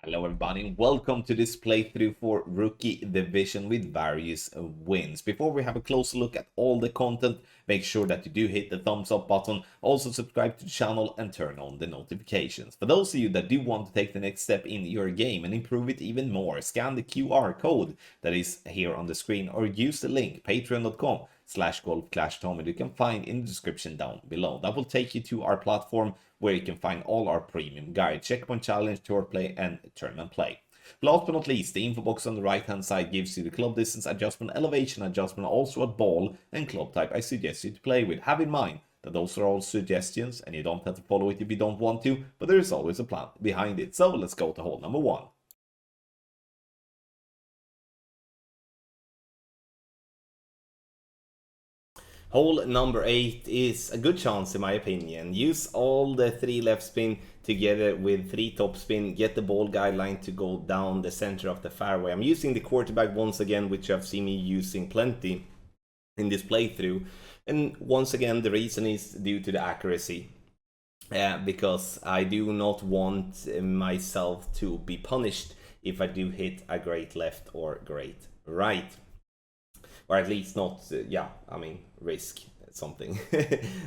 Hello everybody and welcome to this playthrough for Rookie Division with various wins. Before we have a closer look at all the content, make sure that you do hit the thumbs up button, also subscribe to the channel and turn on the notifications. For those of you that do want to take the next step in your game and improve it even more, scan the QR code that is here on the screen or use the link patreon.com/golfclashtom you can find in the description down below. That will take you to our platform where you can find all our premium guides, checkpoint challenge, tour play, and tournament play. Last but not least, the info box on the right hand side gives you the club distance adjustment, elevation adjustment, also a ball and club type I suggest you to play with. Have in mind that those are all suggestions and you don't have to follow it if you don't want to, but there is always a plan behind it. So let's go to hole number 1. Hole number 8 is a good chance in my opinion. Use all the 3 left spin together with 3 top spin, get the ball guideline to go down the center of the fairway. I'm using the quarterback once again, which I've seen me using plenty in this playthrough. And once again, the reason is due to the accuracy. Because I do not want myself to be punished if I do hit a great left or great right. Or at least not, risk something.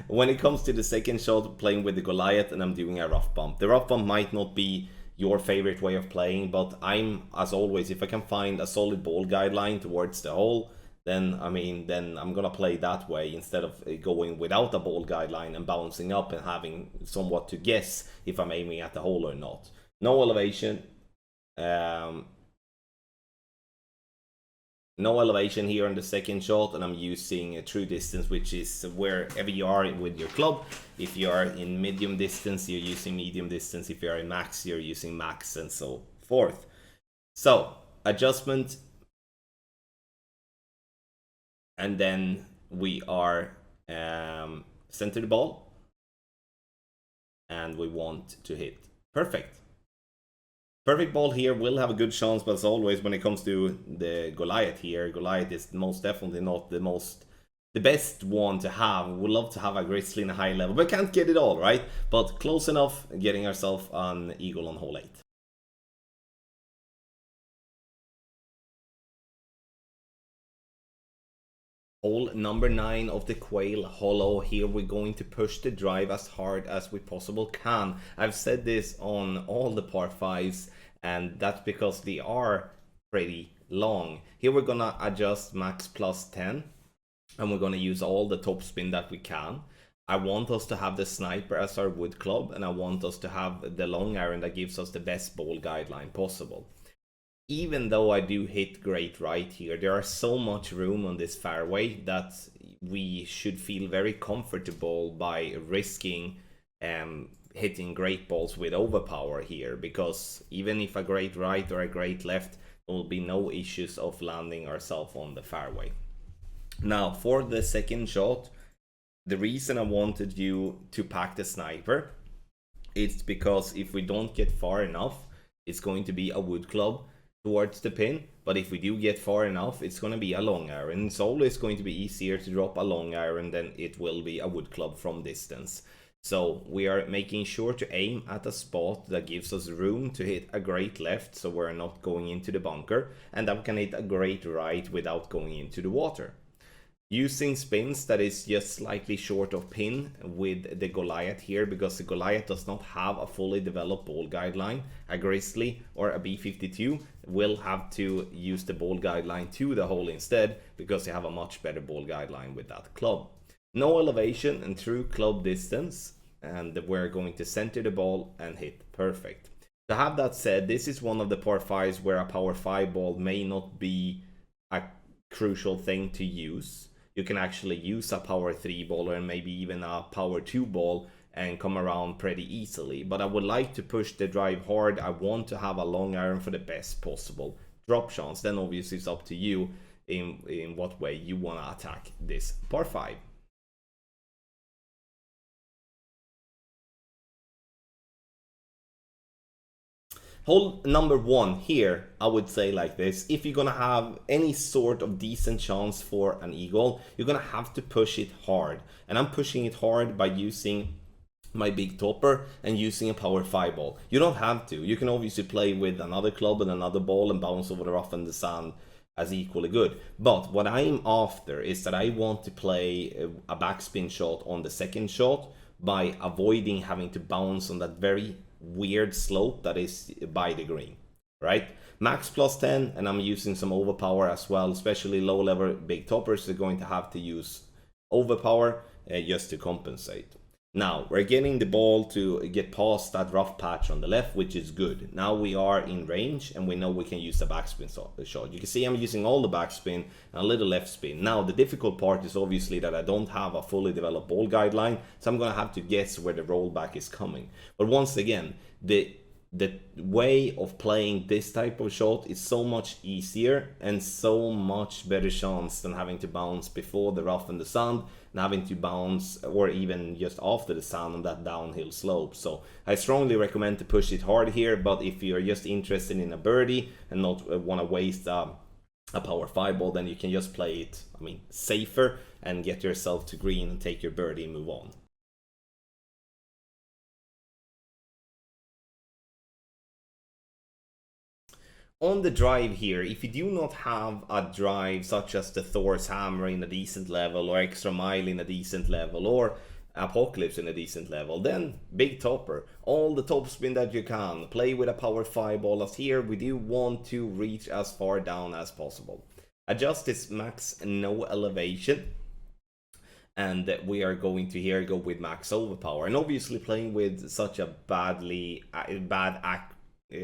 When it comes to the second shot, playing with the Goliath, and I'm doing a rough bump. The rough bump might not be your favorite way of playing, but as always, if I can find a solid ball guideline towards the hole, then I'm gonna play that way instead of going without a ball guideline and bouncing up and having somewhat to guess if I'm aiming at the hole or not. No elevation. No elevation here on the second shot, and I'm using a true distance, which is wherever you are with your club. If you are in medium distance, you're using medium distance. If you are in max, you're using max, and so forth. So, adjustment. And then we are center the ball. And we want to hit perfect. Perfect ball here will have a good chance, but as always, when it comes to the Goliath here, Goliath is most definitely not the best one to have. We would love to have a Grizzly in a high level, but can't get it all, right? But close enough, getting ourselves an eagle on hole 8. Hole number 9 of the Quail Hollow. Here we're going to push the drive as hard as we possible can. I've said this on all the par 5s, and that's because they are pretty long. Here we're gonna adjust max plus 10, and we're gonna use all the top spin that we can. I want us to have the sniper as our wood club, and I want us to have the long iron that gives us the best ball guideline possible. Even though I do hit great right here, there are so much room on this fairway that we should feel very comfortable by risking hitting great balls with overpower here, because even if a great right or a great left, there will be no issues of landing ourselves on the fairway. Now, for the second shot, the reason I wanted you to pack the sniper is because if we don't get far enough, it's going to be a wood club towards the pin, but if we do get far enough, it's going to be a long iron. It's always going to be easier to drop a long iron than it will be a wood club from distance. So we are making sure to aim at a spot that gives us room to hit a great left, so we're not going into the bunker, and that we can hit a great right without going into the water. Using spins that is just slightly short of pin with the Goliath here, because the Goliath does not have a fully developed ball guideline. A Grizzly or a B52 will have to use the ball guideline to the hole instead, because they have a much better ball guideline with that club. No elevation and true club distance, and we're going to center the ball and hit perfect. To have that said, this is one of the par 5s where a power 5 ball may not be a crucial thing to use. You can actually use a power 3 ball and maybe even a power 2 ball and come around pretty easily. But I would like to push the drive hard. I want to have a long iron for the best possible drop chance. Then obviously it's up to you in what way you want to attack this par 5. Hole number 1 here, I would say like this: if you're gonna have any sort of decent chance for an eagle, you're gonna have to push it hard. And I'm pushing it hard by using my big topper and using a power 5 ball. You don't have to. You can obviously play with another club and another ball and bounce over the rough and the sand as equally good. But what I'm after is that I want to play a backspin shot on the second shot by avoiding having to bounce on that very weird slope that is by the green, right? Max plus 10, and I'm using some overpower as well, especially low level big toppers are going to have to use overpower just to compensate. Now, we're getting the ball to get past that rough patch on the left, which is good. Now we are in range, and we know we can use the backspin shot. You can see I'm using all the backspin and a little left spin. Now, the difficult part is obviously that I don't have a fully developed ball guideline, so I'm going to have to guess where the rollback is coming. But once again, the way of playing this type of shot is so much easier and so much better chance than having to bounce before the rough and the sand and having to bounce or even just after the sand on that downhill slope. So I strongly recommend to push it hard here, but if you're just interested in a birdie and not want to waste a power 5 ball, then you can just play it, safer and get yourself to green and take your birdie and move on. On the drive here, if you do not have a drive such as the Thor's Hammer in a decent level, or Extra Mile in a decent level, or Apocalypse in a decent level, then big topper, all the topspin that you can, play with a power 5 ball, as here we do want to reach as far down as possible. Adjust this max no elevation, and we are going to here go with max overpower, and obviously playing with such a bad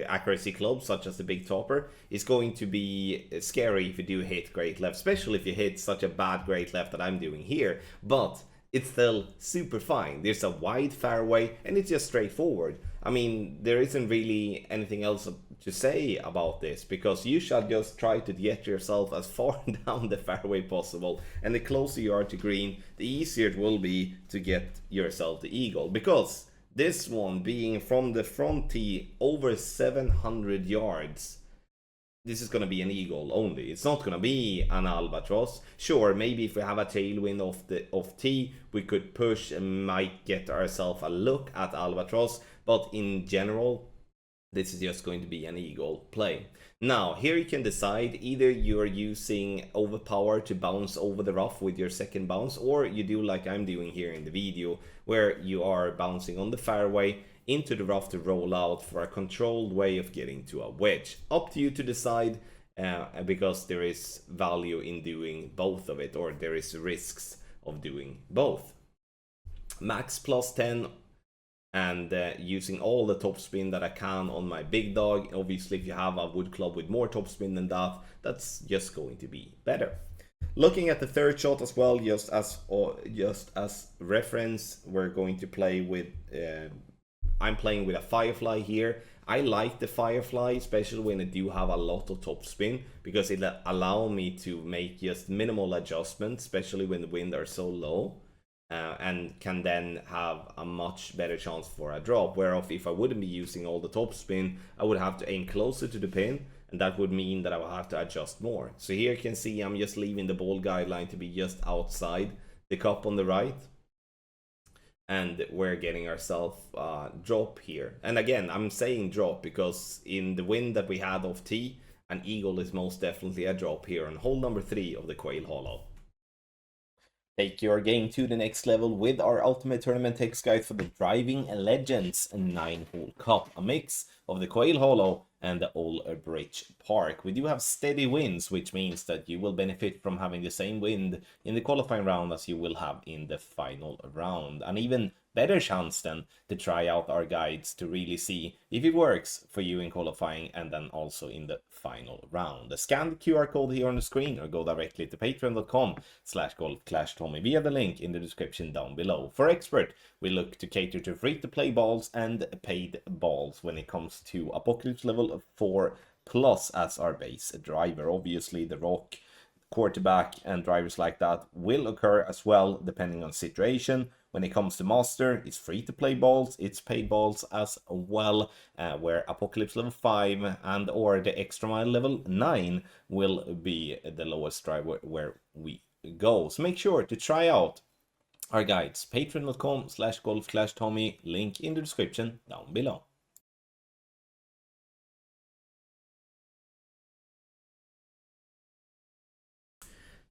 accuracy club such as the big topper is going to be scary if you do hit great left, especially if you hit such a bad great left that I'm doing here. But it's still super fine. There's a wide fairway and it's just straightforward. There isn't really anything else to say about this, because you shall just try to get yourself as far down the fairway possible, and the closer you are to green, the easier it will be to get yourself the eagle, because this one being from the front tee over 700 yards, this is going to be an eagle only. It's not going to be an albatross. Sure, maybe if we have a tailwind off tee, we could push and might get ourselves a look at albatross, but in general, this is just going to be an eagle play. Now, here you can decide, either you're using overpower to bounce over the rough with your second bounce, or you do like I'm doing here in the video, where you are bouncing on the fairway into the rough to roll out for a controlled way of getting to a wedge. Up to you to decide, because there is value in doing both of it, or there is risks of doing both. Max plus 10, and using all the topspin that I can on my big dog. Obviously, if you have a wood club with more topspin than that, that's just going to be better. Looking at the third shot as well, just as reference, we're going to play with, I'm playing with a Firefly here. I like the Firefly, especially when I do have a lot of topspin, because it allows me to make just minimal adjustments, especially when the wind are so low. And can then have a much better chance for a drop, whereof if I wouldn't be using all the topspin, I would have to aim closer to the pin, and that would mean that I will have to adjust more. So here you can see I'm just leaving the ball guideline to be just outside the cup on the right, and we're getting ourselves drop here. And again, I'm saying drop because in the wind that we had off tee, an eagle is most definitely a drop here on hole number 3 of the Quail Hollow. Take your game to the next level with our Ultimate Tournament Text Guide for the Driving Legends 9-hole cup, a mix of the Quail Hollow and the Old Bridge Park. We do have steady winds, which means that you will benefit from having the same wind in the qualifying round as you will have in the final round. An even better chance then to try out our guides to really see if it works for you in qualifying and then also in the final round. Scan the QR code here on the screen or go directly to patreon.com/golfclashtommy via the link in the description down below. For Expert, we look to cater to free-to-play balls and paid balls when it comes to Apocalypse level 4+ as our base driver. Obviously, the rock, quarterback, and drivers like that will occur as well, depending on situation. When it comes to Master, it's free-to-play balls, it's paid balls as well, where Apocalypse level 5 and or the Extra Mile level 9 will be the lowest driver where we go. So make sure to try out our guides, patreon.com/golf-tommy, link in the description down below.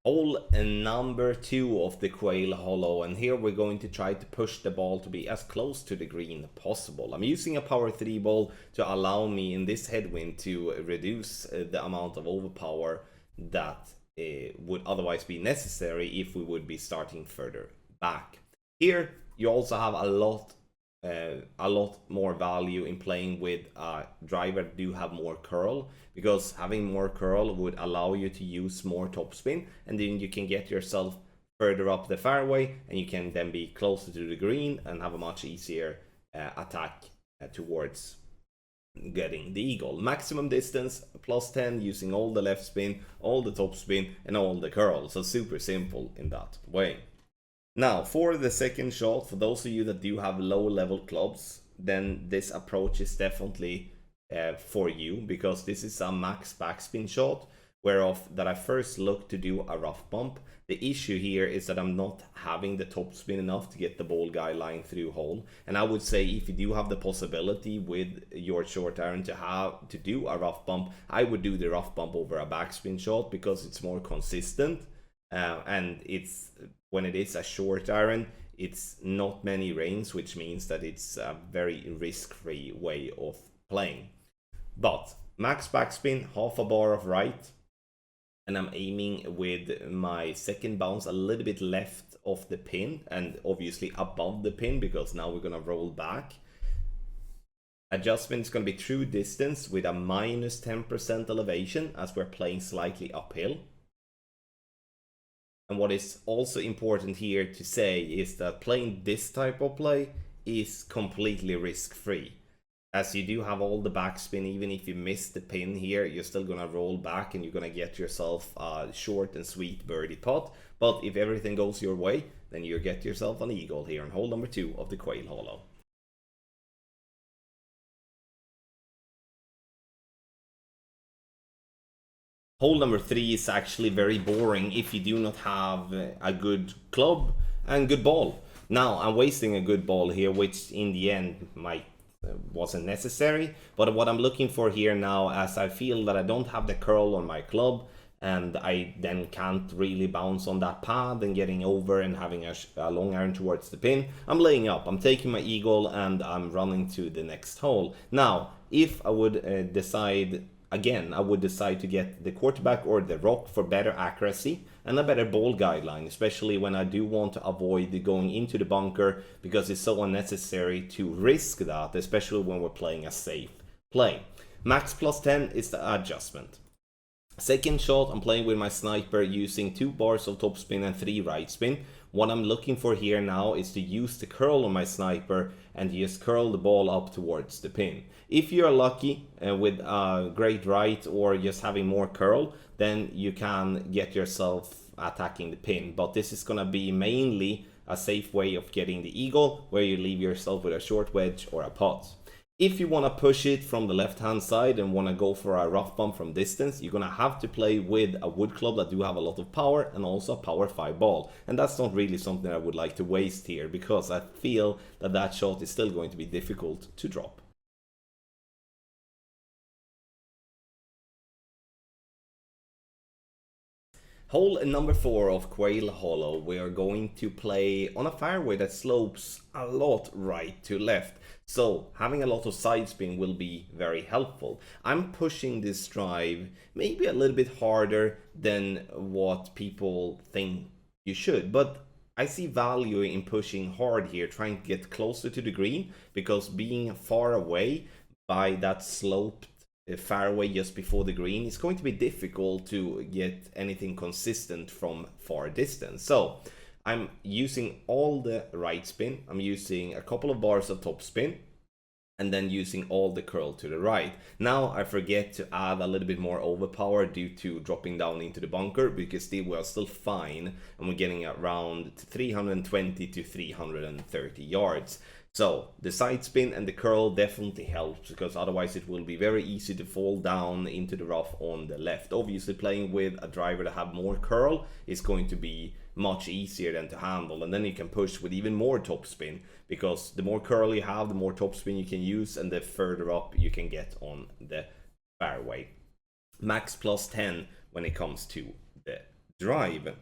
Hole number 2 of the Quail Hollow, and here we're going to try to push the ball to be as close to the green possible. I'm using a power 3 ball to allow me in this headwind to reduce the amount of overpower that would otherwise be necessary if we would be starting further back. Here you also have a lot more value in playing with a driver that do have more curl, because having more curl would allow you to use more topspin, and then you can get yourself further up the fairway and you can then be closer to the green and have a much easier attack towards getting the eagle. Maximum distance +10 using all the left spin, all the topspin and all the curl, so super simple in that way. Now, for the second shot, for those of you that do have low level clubs, then this approach is definitely for you, because this is a max backspin shot, whereof that I first look to do a rough bump. The issue here is that I'm not having the topspin enough to get the ball guideline through hole, and I would say if you do have the possibility with your short iron to do a rough bump, I would do the rough bump over a backspin shot, because it's more consistent, and it's when it is a short iron, it's not many rains, which means that it's a very risk-free way of playing. But max backspin, half a bar of right, and I'm aiming with my second bounce a little bit left of the pin and obviously above the pin, because now we're gonna roll back. Adjustment is going to be true distance with a minus 10% elevation, as we're playing slightly uphill. And what is also important here to say is that playing this type of play is completely risk-free, as you do have all the backspin. Even if you miss the pin here, you're still gonna roll back and you're gonna get yourself a short and sweet birdie putt. But if everything goes your way, then you get yourself an eagle here on hole number 2 of the Quail Hollow. Hole number 3 is actually very boring if you do not have a good club and good ball. Now, I'm wasting a good ball here, which in the end wasn't necessary. But what I'm looking for here now, as I feel that I don't have the curl on my club, and I then can't really bounce on that pad and getting over and having a long iron towards the pin, I'm laying up. I'm taking my eagle and I'm running to the next hole. Now, if I would decide... Again, I would decide to get the quarterback or the rock for better accuracy and a better ball guideline, especially when I do want to avoid going into the bunker, because it's so unnecessary to risk that, especially when we're playing a safe play. Max +10 is the adjustment. Second shot, I'm playing with my sniper using 2 bars of topspin and 3 right spin. What I'm looking for here now is to use the curl on my sniper and just curl the ball up towards the pin. If you're lucky with a great right or just having more curl, then you can get yourself attacking the pin. But this is going to be mainly a safe way of getting the eagle, where you leave yourself with a short wedge or a putt. If you want to push it from the left hand side and want to go for a rough bump from distance, you're going to have to play with a wood club that do have a lot of power and also a power 5 ball. And that's not really something I would like to waste here, because I feel that that shot is still going to be difficult to drop. Hole number 4 of Quail Hollow, we are going to play on a fairway that slopes a lot right to left. So having a lot of side spin will be very helpful. I'm pushing this drive maybe a little bit harder than what people think you should, but I see value in pushing hard here, trying to get closer to the green, because being far away by that sloped fairway just before the green, it's going to be difficult to get anything consistent from far distance. So I'm using all the right spin, I'm using a couple of bars of top spin, and then using all the curl to the right. Now I forget to add a little bit more overpower due to dropping down into the bunker, because we are still fine and we're getting around 320 to 330 yards. So the side spin and the curl definitely helps, because otherwise it will be very easy to fall down into the rough on the left. Obviously playing with a driver that have more curl is going to be much easier than to handle, and then you can push with even more topspin, because the more curl you have, the more topspin you can use, and the further up you can get on the fairway. Max plus 10 when it comes to the drive.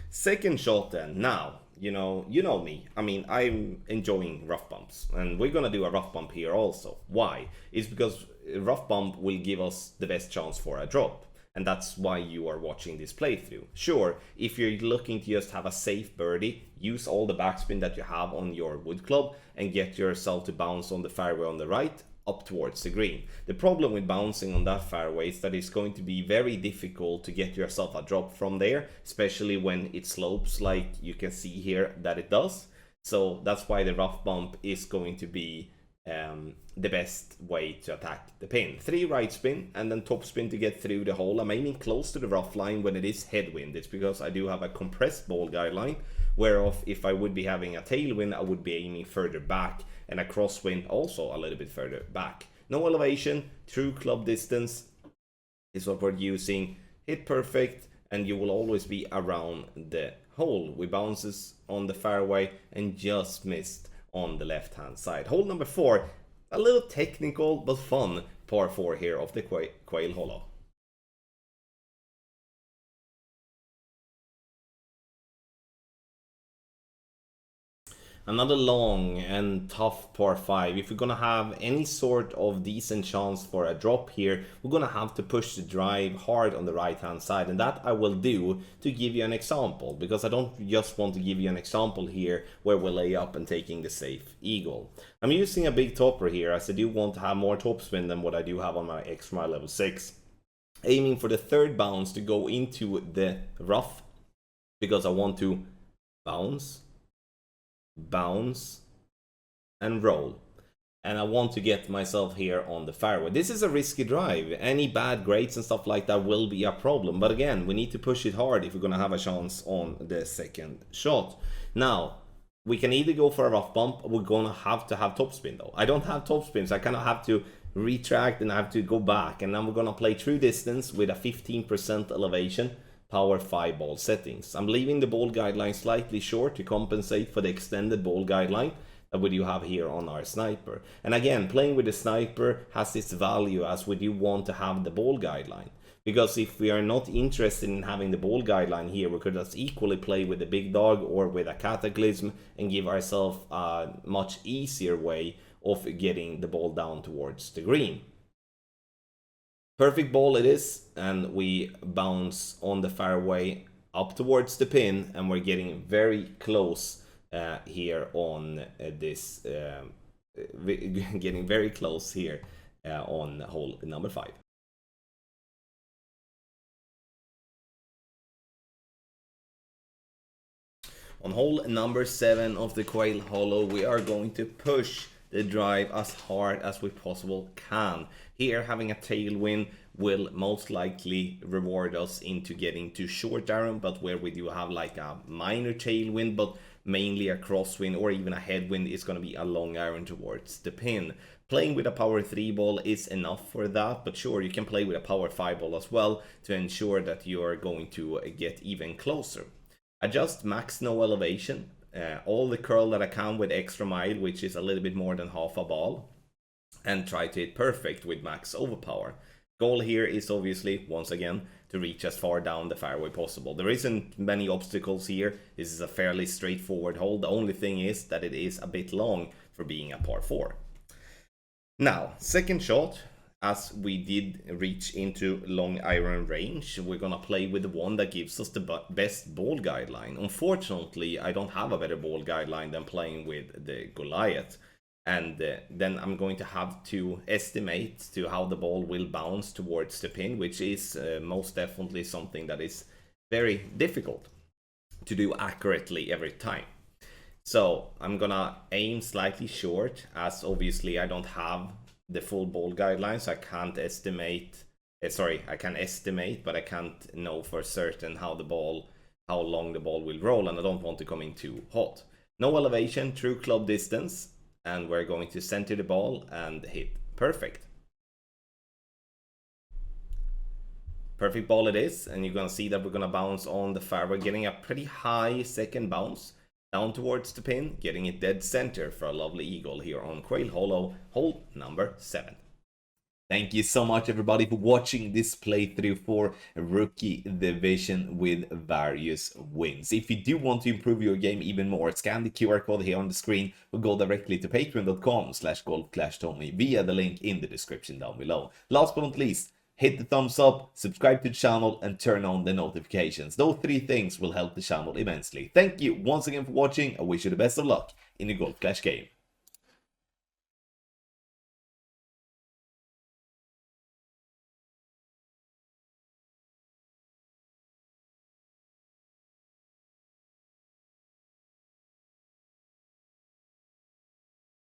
Second shot then. Now, you know me. I mean, I'm enjoying rough bumps, and we're gonna do a rough bump here also. Why? It's because a rough bump will give us the best chance for a drop, and that's why you are watching this playthrough. Sure, if you're looking to just have a safe birdie, use all the backspin that you have on your wood club and get yourself to bounce on the fairway on the right up towards the green. The problem with bouncing on that fairway is that it's going to be very difficult to get yourself a drop from there, especially when it slopes like you can see here that it does. So that's why the rough bump is going to be the best way to attack the pin. 3 right spin and then top spin to get through the hole. I'm aiming close to the rough line when it is headwind. It's because I do have a compressed ball guideline, whereof if I would be having a tailwind, I would be aiming further back, and a crosswind also a little bit further back. No elevation, true club distance is what we're using. Hit perfect, and you will always be around the hole. We bounces on the fairway and just missed on the left hand side. Hole number 4, a little technical but fun par 4 here of the Quail Hollow. Another long and tough par 5. If we're gonna have any sort of decent chance for a drop here, we're gonna have to push the drive hard on the right hand side, and that I will do to give you an example, because I don't just want to give you an example here where we lay up and taking the safe eagle. I'm using a big topper here, as I do want to have more topspin than what I do have on my extra level 6. Aiming for the third bounce to go into the rough, because I want to bounce, and roll, and I want to get myself here on the fairway. This is a risky drive. Any bad grades and stuff like that will be a problem, but again, we need to push it hard if we're gonna have a chance on the second shot. Now we can either go for a rough bump, or we're gonna have to have topspin though. I don't have topspin, so I kind of have to retract and I have to go back, and then we're gonna play true distance with a 15% elevation, power 5 ball settings. I'm leaving the ball guideline slightly short to compensate for the extended ball guideline that we do have here on our sniper. And again, playing with the sniper has its value, as we do want to have the ball guideline. Because if we are not interested in having the ball guideline here, we could just equally play with the big dog or with a cataclysm and give ourselves a much easier way of getting the ball down towards the green. Perfect ball it is, and we bounce on the fairway up towards the pin, and we're getting very close here on this, getting very close here on hole number 5. On hole number 7 of the Quail Hollow, we are going to push the drive as hard as we possible can. Here, having a tailwind will most likely reward us into getting to short iron, but where we do have like a minor tailwind, but mainly a crosswind or even a headwind, is going to be a long iron towards the pin. Playing with a power 3 ball is enough for that, but sure, you can play with a power 5 ball as well to ensure that you are going to get even closer. Adjust max no elevation, all the curl that I can with extra mile, which is a little bit more than half a ball, and try to hit perfect with max overpower. Goal here is obviously, once again, to reach as far down the fairway possible. There isn't many obstacles here. This is a fairly straightforward hole. The only thing is that it is a bit long for being a par 4. Now, second shot, as we did reach into long iron range, we're gonna play with the one that gives us the best ball guideline. Unfortunately, I don't have a better ball guideline than playing with the Goliath. And then I'm going to have to estimate to how the ball will bounce towards the pin, which is most definitely something that is very difficult to do accurately every time. So I'm gonna aim slightly short, as obviously I don't have the full ball guidelines. So I can't estimate, I can estimate, but I can't know for certain how long the ball will roll, and I don't want to come in too hot. No elevation, true club distance, and we're going to center the ball and hit perfect. Perfect ball it is, and you're gonna see that we're gonna bounce on the fairway, getting a pretty high second bounce down towards the pin, getting it dead center for a lovely eagle here on Quail Hollow, hole number 7. Thank you so much, everybody, for watching this playthrough for Rookie Division with various wins. If you do want to improve your game even more, scan the QR code here on the screen or go directly to patreon.com/golfclashtommy via the link in the description down below. Last but not least, hit the thumbs up, subscribe to the channel, and turn on the notifications. Those 3 things will help the channel immensely. Thank you once again for watching. I wish you the best of luck in your Golf Clash game.